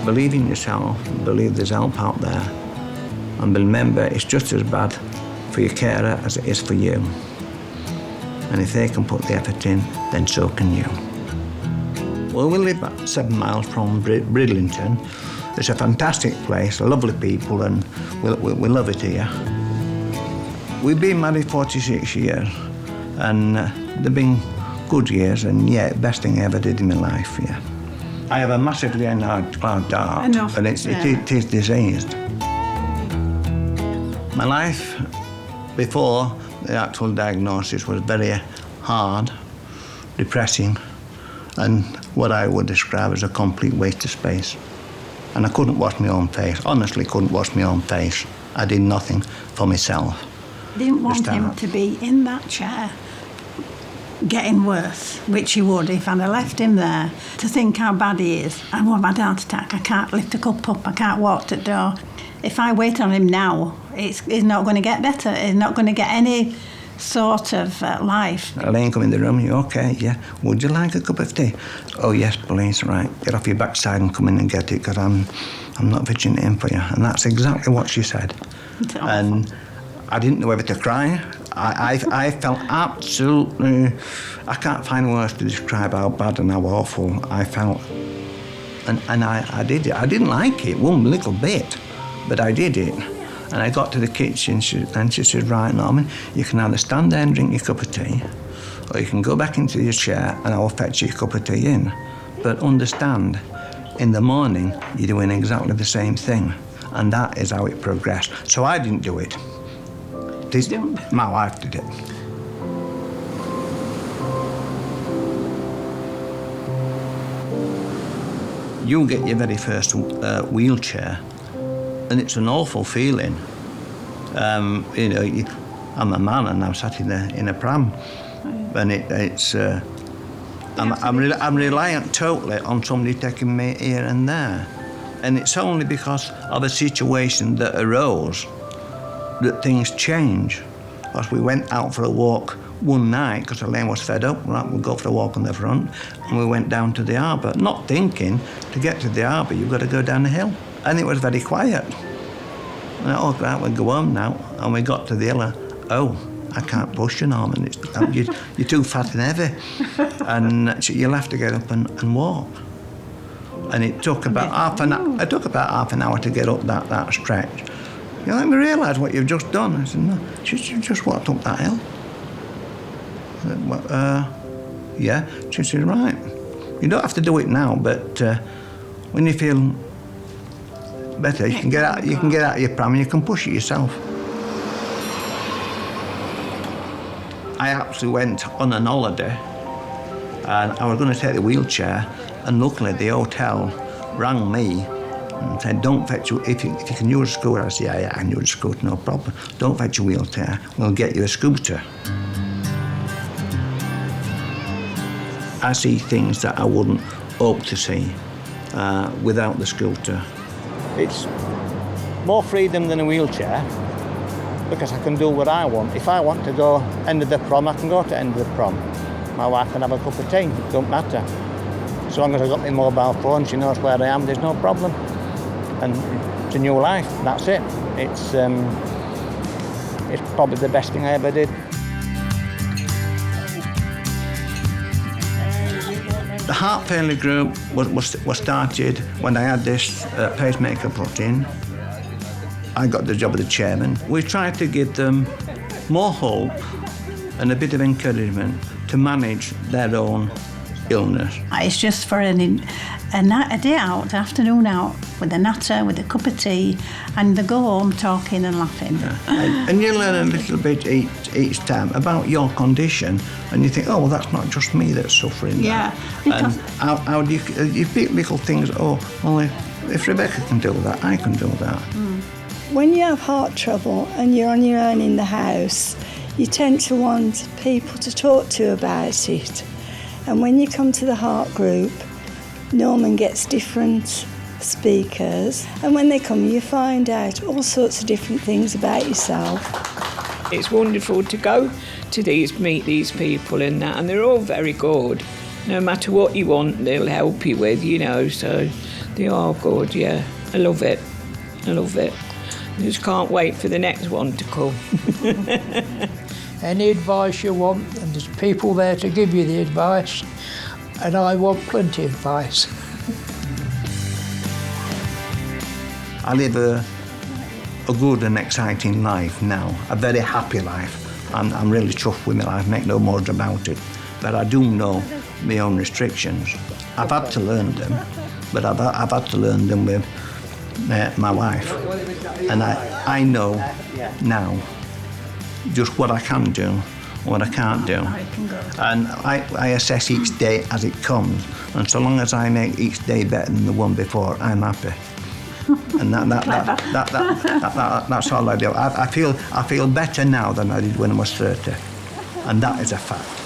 Believe in yourself, believe there's help out there, and remember it's just as bad for your carer as it is for you. And if they can put the effort in, then so can you. Well, we live about 7 miles from Bridlington. It's a fantastic place, lovely people, and we love it here. We've been married 46 years, and they've been good years, and yeah, best thing I ever did in my life, yeah. I have a massively enlarged heart, and it is diseased. My life before the actual diagnosis was very hard, depressing, and what I would describe as a complete waste of space. And I couldn't wash my own face, honestly couldn't wash my own face. I did nothing for myself. Didn't want him to be in that chair getting worse, which he would if I'd have left him there, to think how bad he is. I've had a heart attack, I can't lift a cup up, I can't walk to the door. If I wait on him now, it's not going to get better, it's not going to get any sort of life. Elaine come in the room, you okay? Yeah. Would you like a cup of tea? Oh yes, please, right. Get off your backside and come in and get it, because I'm not pitching it in for you. And that's exactly what she said. And I didn't know whether to cry. I felt absolutely, I can't find words to describe how bad and how awful I felt. And I did it. I didn't like it one little bit, but I did it. And I got to the kitchen and she said, right, Norman, you can either stand there and drink your cup of tea, or you can go back into your chair and I will fetch you a cup of tea in. But understand, in the morning, you're doing exactly the same thing. And that is how it progressed. So I didn't do it. My wife did it. You get your very first wheelchair, and it's an awful feeling. I'm a man and I'm sat in a pram, and I'm reliant totally on somebody taking me here and there, and it's only because of a situation that arose that things change. Because we went out for a walk one night because Elaine was fed up. Right, we'll go for a walk on the front, and we went down to the harbour, not thinking to get to the harbour you've got to go down the hill, and it was very quiet. And I thought, right, we'll go home now, and we got to the hill. Oh, I can't push you, Norman. You're too fat and heavy, and you'll have to get up and walk. And it took about half an hour to get up that stretch. You let me realise what you've just done. I said, no, she just walked up that hill. Yeah. She said, right. You don't have to do it now, but when you feel better, you can get out of your pram and you can push it yourself. I actually went on an holiday, and I was going to take the wheelchair, and luckily the hotel rang me and said, don't fetch you, if you can use a scooter. I said, yeah, I can use a scooter, no problem. Don't fetch your wheelchair, we'll get you a scooter. I see things that I wouldn't hope to see without the scooter. It's more freedom than a wheelchair, because I can do what I want. If I want to go end of the prom, I can go to end of the prom. My wife can have a cup of tea, it don't matter. As long as I've got my mobile phone, she knows where I am, there's no problem. And it's a new life, that's it. It's probably the best thing I ever did. The heart failure group was started when I had this pacemaker put in. I got the job of the chairman. We tried to give them more hope and a bit of encouragement to manage their own illness. It's just for a day out, afternoon out, with a natter, with a cup of tea, and they go home talking and laughing. Yeah. And you learn a little bit each time about your condition, and you think, oh, well, that's not just me that's suffering. Yeah. And how do you pick little things, oh, well, if Rebecca can do that, I can do that. Mm. When you have heart trouble and you're on your own in the house, you tend to want people to talk to about it. And when you come to the heart group, Norman gets different speakers, and when they come you find out all sorts of different things about yourself. It's wonderful to go to meet these people and that, and they're all very good. No matter what you want, they'll help you with, so They are good, yeah. I love it. I love it. I just can't wait for the next one to come. Any advice you want, and there's people there to give you the advice, and I want plenty of advice. I live a good and exciting life now, a very happy life. I'm really chuffed with my life, make no more about it. But I do know my own restrictions. I've had to learn them, but I've had to learn them with my wife. And I know now just what I can do, what I can't do. And I assess each day as it comes. And so long as I make each day better than the one before, I'm happy. And that's all I do. I feel better now than I did when I was 30. And that is a fact.